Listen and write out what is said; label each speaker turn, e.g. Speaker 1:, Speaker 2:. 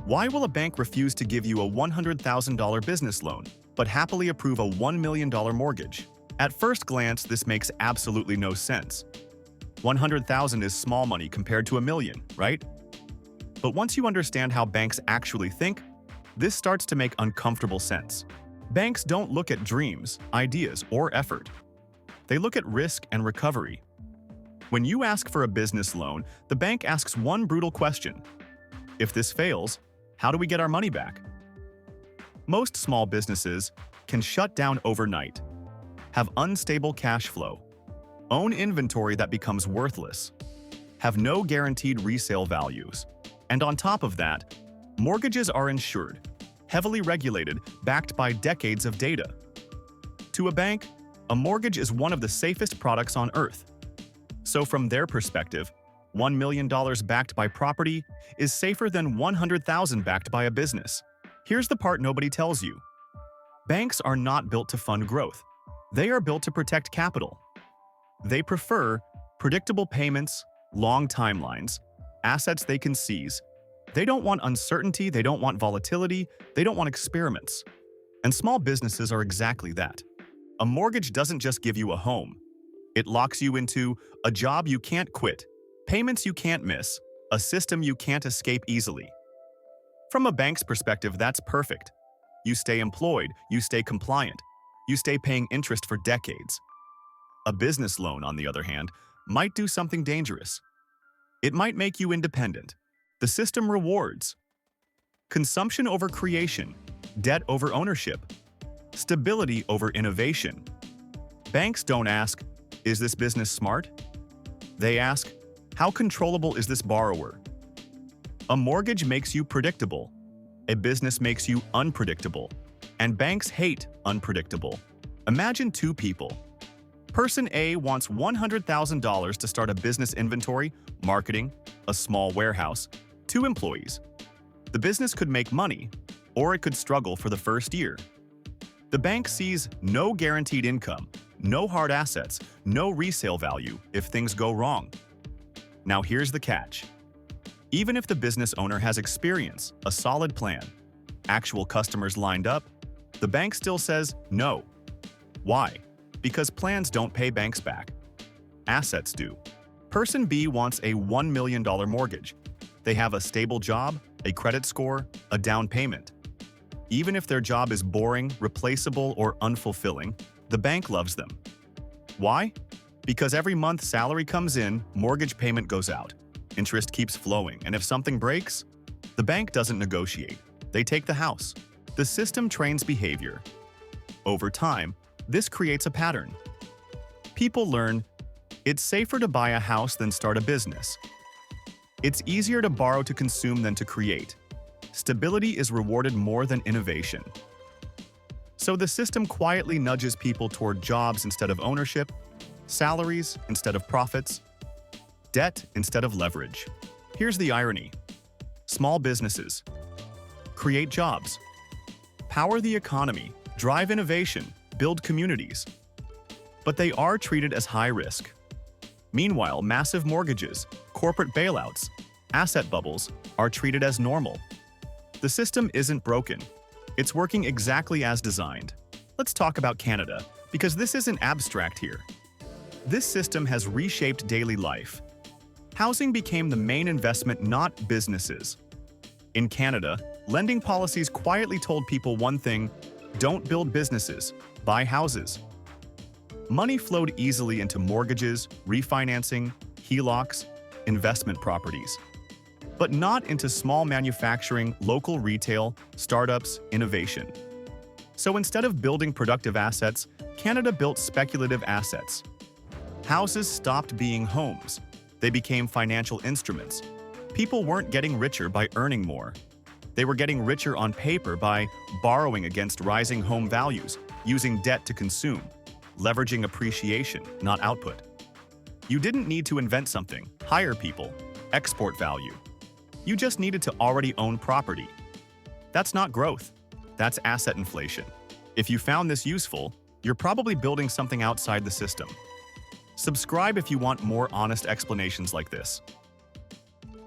Speaker 1: Why will a bank refuse to give you a $100,000 business loan, but happily approve a $1 million mortgage? At first glance, this makes absolutely no sense. 100,000 is small money compared to a million, right? But once you understand how banks actually think, this starts to make uncomfortable sense. Banks don't look at dreams, ideas, or effort. They look at risk and recovery. When you ask for a business loan, the bank asks one brutal question. If this fails, how do we get our money back? Most small businesses can shut down overnight, have unstable cash flow, own inventory that becomes worthless, have no guaranteed resale values, and on top of that, mortgages are insured, heavily regulated, backed by decades of data. To a bank, a mortgage is one of the safest products on earth. So from their perspective, $1 million backed by property is safer than $100,000 backed by a business. Here's the part nobody tells you. Banks are not built to fund growth. They are built to protect capital. They prefer predictable payments, long timelines, assets they can seize. They don't want uncertainty, they don't want volatility, they don't want experiments. And small businesses are exactly that. A mortgage doesn't just give you a home. It locks you into a job you can't quit, payments you can't miss, a system you can't escape easily. From a bank's perspective, that's perfect. You stay employed, you stay compliant, you stay paying interest for decades. A business loan, on the other hand, might do something dangerous. It might make you independent. The system rewards consumption over creation, debt over ownership, stability over innovation. Banks don't ask, is this business smart? They ask, how controllable is this borrower? A mortgage makes you predictable. A business makes you unpredictable. And banks hate unpredictable. Imagine two people. Person A wants $100,000 to start a business inventory, marketing, a small warehouse, 2 employees. The business could make money, or it could struggle for the first year. The bank sees no guaranteed income, no hard assets, no resale value if things go wrong. Now here's the catch. Even if the business owner has experience, a solid plan, actual customers lined up, the bank still says no. Why? Because plans don't pay banks back. Assets do. Person B wants a $1 million mortgage. They have a stable job, a credit score, a down payment. Even if their job is boring, replaceable, or unfulfilling, the bank loves them. Why? Because every month salary comes in, mortgage payment goes out, interest keeps flowing, and if something breaks, the bank doesn't negotiate. They take the house. The system trains behavior. Over time, this creates a pattern. People learn it's safer to buy a house than start a business. It's easier to borrow to consume than to create. Stability is rewarded more than innovation. So the system quietly nudges people toward jobs instead of ownership, salaries instead of profits, debt instead of leverage. Here's the irony. Small businesses create jobs, power the economy, drive innovation, build communities. But they are treated as high risk. Meanwhile, massive mortgages, corporate bailouts, asset bubbles are treated as normal. The system isn't broken. It's working exactly as designed. Let's talk about Canada, because this isn't abstract here. This system has reshaped daily life. Housing became the main investment, not businesses. In Canada, lending policies quietly told people one thing: don't build businesses, buy houses. Money flowed easily into mortgages, refinancing, HELOCs, investment properties. But not into small manufacturing, local retail, startups, innovation. So instead of building productive assets, Canada built speculative assets. Houses stopped being homes. They became financial instruments. People weren't getting richer by earning more. They were getting richer on paper by borrowing against rising home values, using debt to consume, leveraging appreciation, not output. You didn't need to invent something, hire people, export value. You just needed to already own property. That's not growth. That's asset inflation. If you found this useful, you're probably building something outside the system. Subscribe if you want more honest explanations like this.